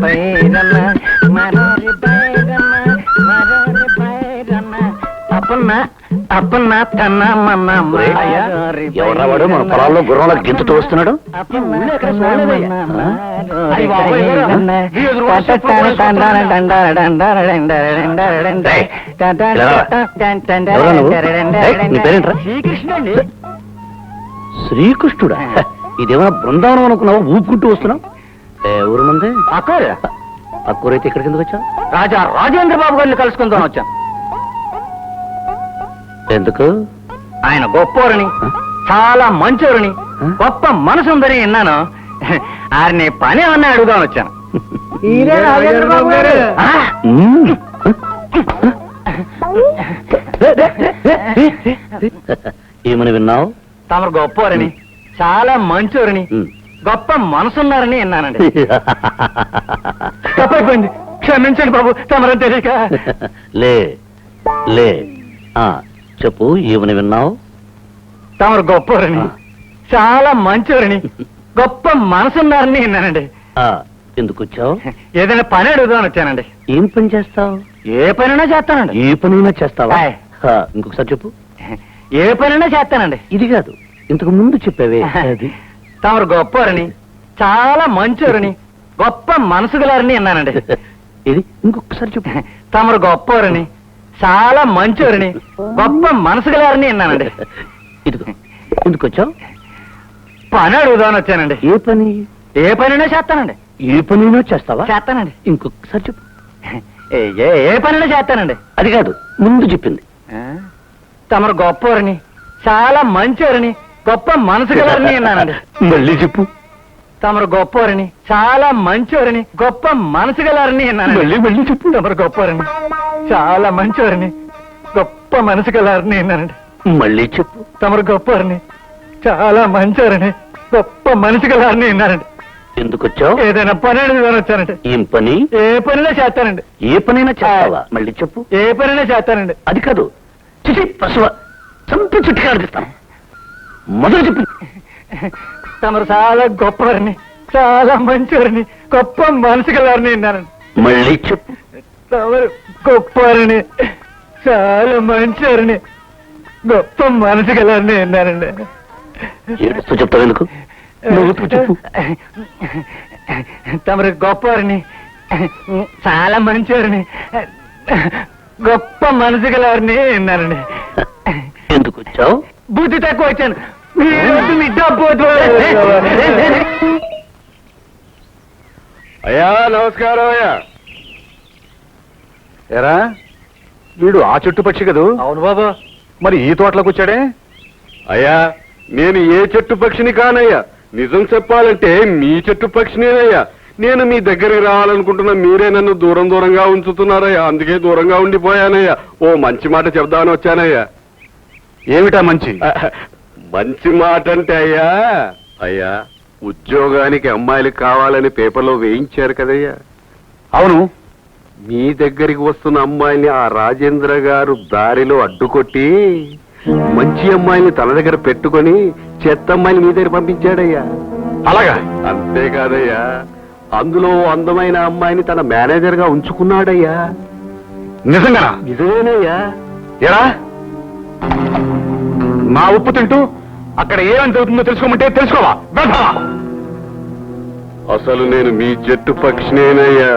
బైరన్న మరోరి బైరన్న మరోరి బైరన్న అప్పన్న అప్పన్న తన్న మన్న ఎవరావాడు మన పొలాల్లో గుర్రంలో గింతుతూ వస్తున్నాడు? శ్రీకృష్ణుడా? ఇదేమన్నా బృందావనం అనుకున్నావా? ఊపుకుంటూ వస్తున్నావు. ఊరు మంది అక్కూరైతే ఇక్కడికి ఎందుకు వచ్చావు? రాజేంద్ర బాబు గారిని కలుసుకుందాం వచ్చాం. ఎందుకు? ఆయన గొప్పోరని, చాలా మంచోరని, గొప్ప మనసుందని విన్నాను. ఆయన్ని పని ఏమన్నా అడుగుదామని వచ్చాను. ఏమని విన్నావు? తమరు గొప్పోరని, చాలా మంచోరని, గొప్ప మనసున్నారని విన్నానండి. తప్పైపోయింది, క్షమించండి బాబు, తమరని తెలియక. లే లే చెప్పు, ఏమని విన్నావు? తమరు గొప్పవారని, చాలా మంచివారని, గొప్ప మనసున్నారని విన్నానండి. ఎందుకు వచ్చావు? ఏదైనా పని అడుగుదామని వచ్చానండి. ఏం పని చేస్తావు? ఏ పనైనా చేస్తానండి. ఏ పనైనా చేస్తావా? ఇంకొకసారి చెప్పు. ఏ పనైనా చేస్తానండి. ఇది కాదు, ఇంతకు ముందు చెప్పావే అది. తమరు గొప్పవారని, చాలా మంచివారని, గొప్ప మనసు గలారని విన్నానండి. ఇది ఇంకొకసారి చెప్పు. తమరు గొప్పవారని, చాలా మంచోరని, గొప్ప మనసు గలారని విన్నానండి. ఇదిగో, ఎందుకు వచ్చావు? పని అడుగుదామని వచ్చానండి. ఏ పని? ఏ పనైనా చేస్తానండి. ఏ పనైనా చేస్తావా? చేస్తానండి. ఇంకొకసారి చెప్పు. ఏ పనైనా చేస్తానండి. అది కాదు, ముందు చెప్పింది. తమరు గొప్పవారని, చాలా మంచోరని, గొప్ప మనసు గలారని విన్నానండి. మళ్ళీ చెప్పు. తమరు గొప్పవారని, చాలా మంచోరని, గొప్ప మనసు గలారని విన్నాను. మళ్ళీ చెప్పు. తమరు గొప్పవారని, చాలా మంచోరని, గొప్ప మనసు గలారని విన్నానండి. మళ్ళీ చెప్పు. తమరు గొప్పవారని, చాలా మంచోరని, గొప్ప మనసు గలారని విన్నానండి. ఎందుకు వచ్చావు? ఏదైనా పని అడుగుదామని వచ్చానండి. ఏం పని? ఏ పనిలో చేస్తానండి. ఏ పనైనా చేస్తావా? మళ్ళీ చెప్పు. ఏ పనైనా చేస్తానండి. అది కాదు, చిచి పశువ చంపి చుట్టుకాడిస్తాను. మొదలు చెప్పు. తమరు చాలా గొప్పవారిని, చాలా మంచివారిని, గొప్ప మనసు గలారని విన్నానండి. మళ్ళీ చెప్పు. తమరు గొప్పవారిని, చాలా మంచివారిని, గొప్ప మనసు గలారని విన్నానండి. ఏడుస్తూ చెప్తావు ఎందుకు? నవ్వుతూ చెప్పు. తమరు గొప్పవారిని, చాలా మంచివారిని, గొప్ప మనసు గలవారిని విన్నానండి. ఎందుకు వచ్చావు? బుద్ధి తక్కువ వచ్చాను. మీ డబ్బు అయ్యా నమస్కారం. అయ్యా ఎరా, వీడు ఆ చెట్టు పక్షి కదూ? అవును బాబు. మరి ఈ తోటలోకి వచ్చాడే? అయ్యా నేను ఏ చెట్టు పక్షిని కానయ్యా, నిజం చెప్పాలంటే మీ చెట్టు పక్షినేనయ్యా. నేను మీ దగ్గరికి రావాలనుకుంటున్నా, మీరే నన్ను దూరంగా ఉంచుతున్నారయ్యా. అందుకే దూరంగా ఉండిపోయానయ్యా. ఓ మంచి మాట చెప్దామని వచ్చానయ్యా. ఏమిటా మంచి మంచి మాట అంటే అయ్యా ఉద్యోగానికి అమ్మాయిలు కావాలని పేపర్లో వేయించారు కదయ్యా. అవును, మీ దగ్గరికి వస్తున్న అమ్మాయిని ఆ రాజేంద్ర గారు దారిలో అడ్డుకొట్టి మంచి అమ్మాయిని తన దగ్గర పెట్టుకొని చెత్త అమ్మాయిని మీ దగ్గర పంపించాడయ్యా. అలాగా? అంతేకాదయ్యా, అందులో అందమైన అమ్మాయిని తన మేనేజర్ గా ఉంచుకున్నాడయ్యా. నిజంగా? నిజమేనయ్యా. ఎరా, నా ఉప్పు తింటూ అక్కడ ఏమని జరుగుతుందో తెలుసుకోమంటే తెలుసుకోవా? అసలు నేను మీ జట్టు పక్షినేనయ్యా.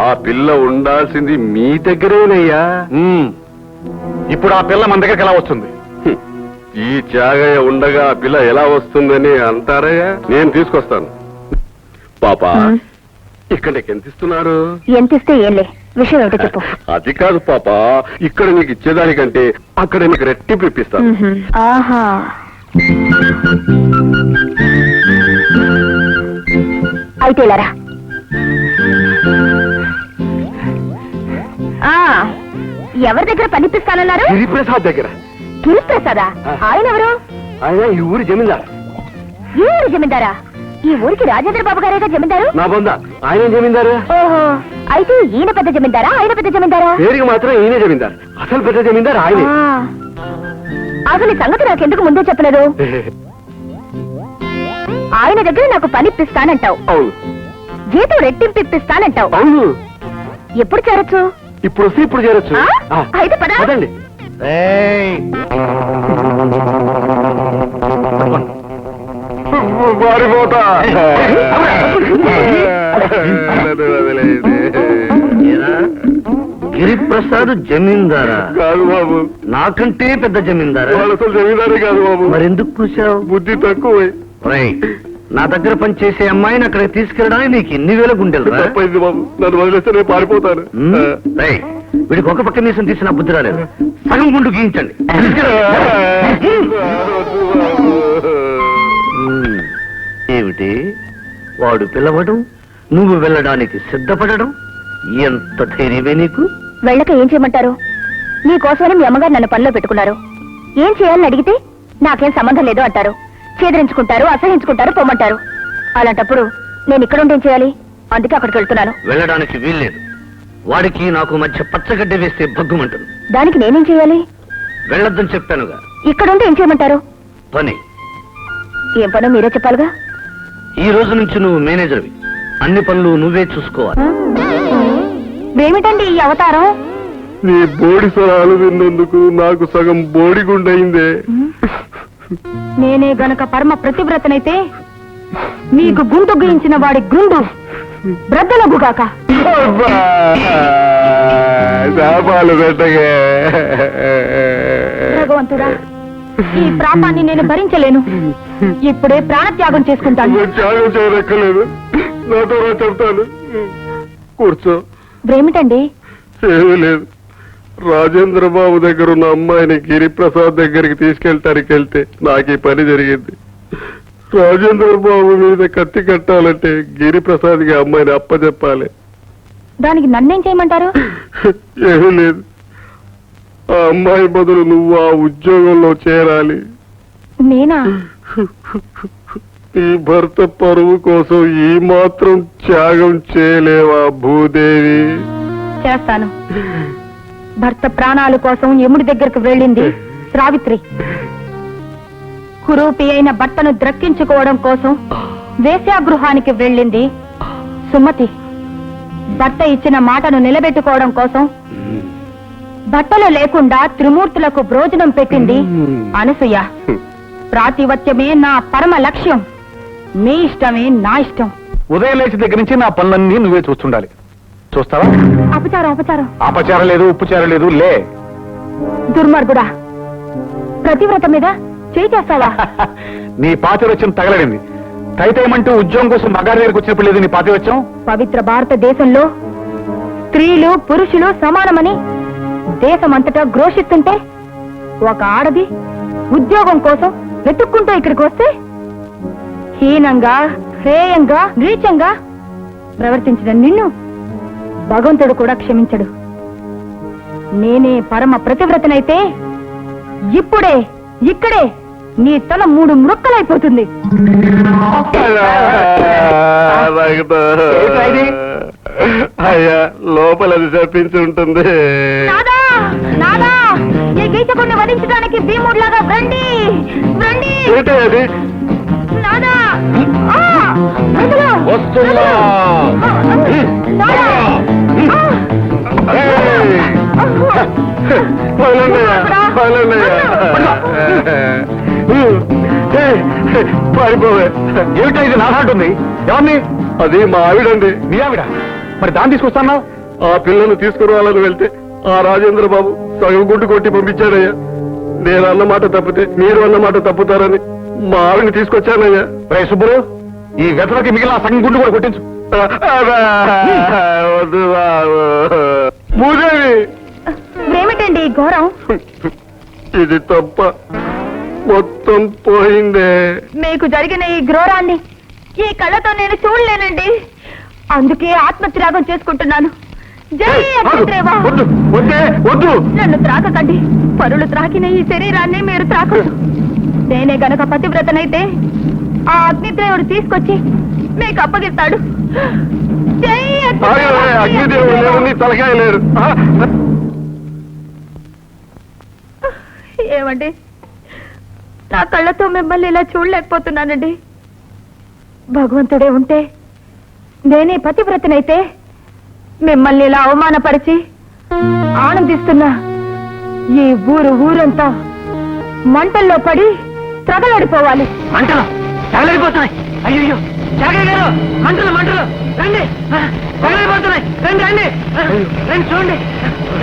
ఆ పిల్ల ఉండాల్సింది మీ దగ్గరేనయ్యా. ఇప్పుడు ఆ పిల్ల మన దగ్గరికి ఎలా వస్తుంది? ఈ త్యాగయ్య ఉండగా ఆ పిల్ల ఎలా వస్తుందని అంటారయ్యా. నేను తీసుకొస్తాను. పాపా, ఇక్కడ నీకు ఎంత ఇస్తున్నారు? ఎంత ఇస్తే ఏంలే, విషయం ఏమిటో చెప్పు. అది కాదు పాపా, ఇక్కడ నీకు ఇచ్చేదానికంటే అక్కడ నీకు రెట్టింపు ఇప్పిస్తాను. ఆహా, అయితే ఇలారా. ఎవరి దగ్గర పనిపిస్తానన్నారు? గిరిప్రసాద్ దగ్గర. గిరిప్రసాదా? ఆయన ఎవరు? ఆయన ఈ ఊరి జమీందారు. ఈ ఊరి జమీందారా? ఈ ఊరికి రాజేంద్ర బాబు గారేగా జమీందారు? నా బొంద ఆయన జమీందారు. ఓహో, అయితే ఈయన పెద్ద జమీందారా, ఆయన పెద్ద జమీందారా? పేరుకి మాత్రం ఈయనే జమీందారు, అసలు పెద్ద జమీందారు ఆయనే. అసలు ఈ సంగతి నాకెందుకు ముందే చెప్పలేదు? ఆయన దగ్గర నాకు పనిప్పిస్తానంటావు. అవును. జీతం రెట్టింపు ఇప్పిస్తానంటావు. అవును, ఎప్పుడు చేరొచ్చు? ఇప్పుడు వస్తే ఇప్పుడు చేరొచ్చు. ఆ? అయితే పద. పదండి. మారిపోతా. ఏరా, గిరిప్రసాద్ జమీందారా? కాదు బాబు, నాకంటే పెద్ద జమీందారా? వాళ్ళు అసలు జమీందారే కాదు బాబు. మరెందుకు కూర్చావు? బుద్ధి తక్కువ. నా దగ్గర పనిచేసే అమ్మాయిని అక్కడికి తీసుకెళ్ళడానికి నీకు ఎన్ని వేల గుండెలు రా? తప్పైంది బాబు, నన్ను వదిలేస్తే నేను పారిపోతాను. వీడికి ఒక పక్క మీసం తీసిన బుద్ధి రాలేదు. సగం గుండు గీయించండి. ఏమిటి వాడు పిలవడం, నువ్వు వెళ్ళడానికి సిద్ధపడడం? ఎంత ధైర్యమే నీకు? వెళ్ళక ఏం చేయమంటారు? నీకోసమని మీ అమ్మగారు నన్ను పనిలో పెట్టుకున్నారు. ఏం చేయాలని అడిగితే నాకేం సంబంధం లేదు అంటారు. చేదరించుకుంటారు, అసహించుకుంటారు, పొమ్మంటారు. అలాంటప్పుడు నేను ఇక్కడ ఉండి ఏం చేయాలి? అందుకే అక్కడికి వెళ్తున్నాను. వెళ్ళడానికి వీల్లేదు. వాడికి నాకు మధ్య పచ్చగడ్డ వేస్తే భగ్గుమంటుంది. దానికి నేనేం చేయాలి? వెళ్ళొద్దని చెప్పానుగా. ఇక్కడుండి ఏం చేయమంటారు? పని. ఏం పనో మీరే చెప్పాలిగా. ఈ రోజు నుంచి నువ్వు మేనేజర్వి. అన్ని పనులు నువ్వే చూసుకోవాలి. ఏమిటండి ఈ అవతారం? నీ బోడి స్వరాలు విన్నందుకు నాకు సగం బోడి గుండయిందే. నేనే గనక పరమ ప్రతివ్రతనైతే మీకు గుండు గీయించిన వాడి గుండు బ్రద్దలగుగాక. శాపాలు పెట్టగే. భగవంతుడా, ఈ ప్రాపాన్ని నేను భరించలేను. ఇప్పుడే ప్రాణత్యాగం చేసుకుంటాను. త్యాగం చేయనక్కర్లేదు, నాతో రా చెప్తాను. కూర్చో. ఏమిటండి? ఏమీ లేదు. రాజేంద్ర బాబు దగ్గర ఉన్న అమ్మాయిని గిరిప్రసాద్ దగ్గరికి తీసుకెళ్ళటానికి వెళ్తే నాకు ఈ పని జరిగింది. రాజేంద్ర బాబు మీద కత్తి కట్టాలంటే గిరిప్రసాద్కి అమ్మాయిని అప్పచెప్పాలి. దానికి నన్నేం చేయమంటారు? ఏమీ లేదు. ఆ అమ్మాయి బదులు నువ్వు ఆ ఉద్యోగంలో చేరాలి. నేనా? ఈ భర్త పరువు కోసం ఈ మాత్రం త్యాగం చేయలేవా భూదేవి? చేస్తాను. భర్త ప్రాణాల కోసం యముడి దగ్గరకు వెళ్ళింది సావిత్రి. కురూపి అయిన భర్తను ద్రక్కించుకోవడం కోసం వేశ్యాగృహానికి వెళ్ళింది సుమతి. భర్త ఇచ్చిన మాటను నిలబెట్టుకోవడం కోసం బట్టలు లేకుండా త్రిమూర్తులకు భోజనం పెట్టింది అనసూయ. ప్రాతివత్యమే నా పరమ లక్ష్యం. మీ ఇష్టమే నా ఇష్టం. ఉదయం లేచి దగ్గర నుంచి నా పనులన్నీ నువ్వే చూస్తుండాలి. చూస్తావా? అపచారం అపచారం. అపచారం లేదు, ఉప్పుచారం లేదు. లే. దుర్మార్గుడా, ప్రతివ్రత మీద చేయి చేస్తావా? నీ పాతివత్యం తగలడింది. తైతేమంటూ ఉద్యోగం కోసం మగారి దగ్గరికి వచ్చినప్పుడు లేదు నీ పాతివత్యం. పవిత్ర భారతదేశంలో స్త్రీలు పురుషులు సమానమని దేశమంతటా ఘోషిస్తుంటే ఒక ఆడది ఉద్యోగం కోసం వెతుక్కుంటూ ఇక్కడికి వస్తే హీనంగా, హేయంగా, నీచంగా ప్రవర్తించిన నిన్ను భగవంతుడు కూడా క్షమించడు. నేనే పరమ ప్రతివ్రతనైతే ఇప్పుడే ఇక్కడే నీ తల 3 ముక్కలైపోతుంది. అయ్యా, లోపల అది చెప్పించి ఉంటుంది. నాదా, నాదా, ఈ గీతకుడిని వధించడానికి భీముడిలాగా రండి, రండి. ఏంటి అది? నాదా, ఆ, వదలు, వస్తున్నా. వదలు. నాదా, పారిపోవే. ఏమిటో ఇది నాదంటుంది? ఎవరిని? అది మా ఆవిడండి. నీ ఆవిడ? మరి దాన్ని తీసుకొస్తానా? ఆ పిల్లను తీసుకురావాలని వెళ్తే ఆ రాజేంద్ర బాబు సగం గుడ్డు కొట్టి పంపించాడయ్యా. నేను అన్నమాట తప్పితే మీరు అన్నమాట తప్పుతారని మా ఆవిడని తీసుకొచ్చానయ్యా. రే సుబ్బులు, ఈ వెతలకి మిగిలిన సగం గుండు కూడా కొట్టించు. వద్దు బాబు. భూదేవి, ఏమిటండి ఈ ఘోరం? ఇది తప్ప మొత్తం పోయిందే. మీకు జరిగిన ఈ ఘోరాన్ని ఈ కళ్ళతో నేను చూడలేనండి. అందుకే ఆత్మత్యాగం చేసుకుంటున్నాను. జై అగ్నిదేవా. వద్దు, వద్దే, వద్దు. నన్ను త్రాకకండి. పరులు త్రాకిన ఈ శరీరాన్ని మీరు త్రాకదు. నేనే గనక పతివ్రతనైతే ఆ అగ్నిదేవుడు తీసుకొచ్చి మీకు అప్పగిస్తాడు. జై అగ్నిదేవుడు లేరు, నీ తలకాయ లేరు. ఏమండి, నా కళ్ళతో మిమ్మల్ని ఇలా చూడలేకపోతున్నానండి. భగవంతుడే ఉంటే నేనే పతివ్రతనైతే మిమ్మల్ని ఇలా అవమానపరిచి ఆనందిస్తున్నా ఈ ఊరంతా మంటల్లో పడి త్రగలడిపోవాలి. మంటలు తగలడిపోతున్నాయి. అయ్యో జాగయ్య గారు, మంటలు మంటలు, రండి, తగలడిపోతున్నాయి, రండి రండి రండి, చూడండి.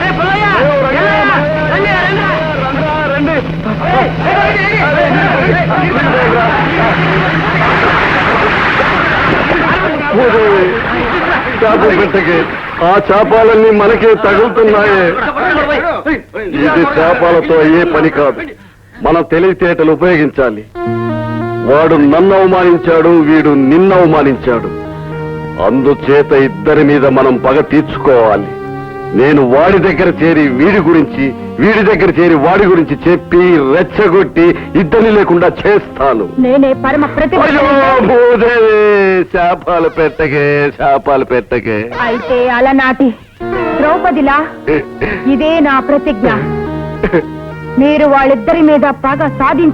రే పుల్లయ్య, ఎల్లయ్య, రండి రండి. ఏయ్, చేపలు పెట్టకే, ఆ చేపాలన్నీ మనకే తగులుతున్నాయే. ఇది చేపలతో అయ్యే పని కాదు. మన తెలివితేటలు ఉపయోగించాలి. వాడు నన్ను అవమానించాడు, వీడు నిన్ను అవమానించాడు. అందుచేత ఇద్దరి మీద మనం పగ తీర్చుకోవాలి. నేను వాడి దగ్గర చేరి వీడి గురించి, వీడి దగ్గర చేరి వాడి గురించి చెప్పి రెచ్చగొట్టి ఇద్దరిని లేకుండా చేస్తాను. నేనే పరమ అయ్యో భూదేవి, శాపాలు పెట్టకే. అయితే అలనాటి ద్రౌపదిలా ఇదే నా ప్రతిజ్ఞ. మీరు వాళ్ళిద్దరి మీద పగ సాధించి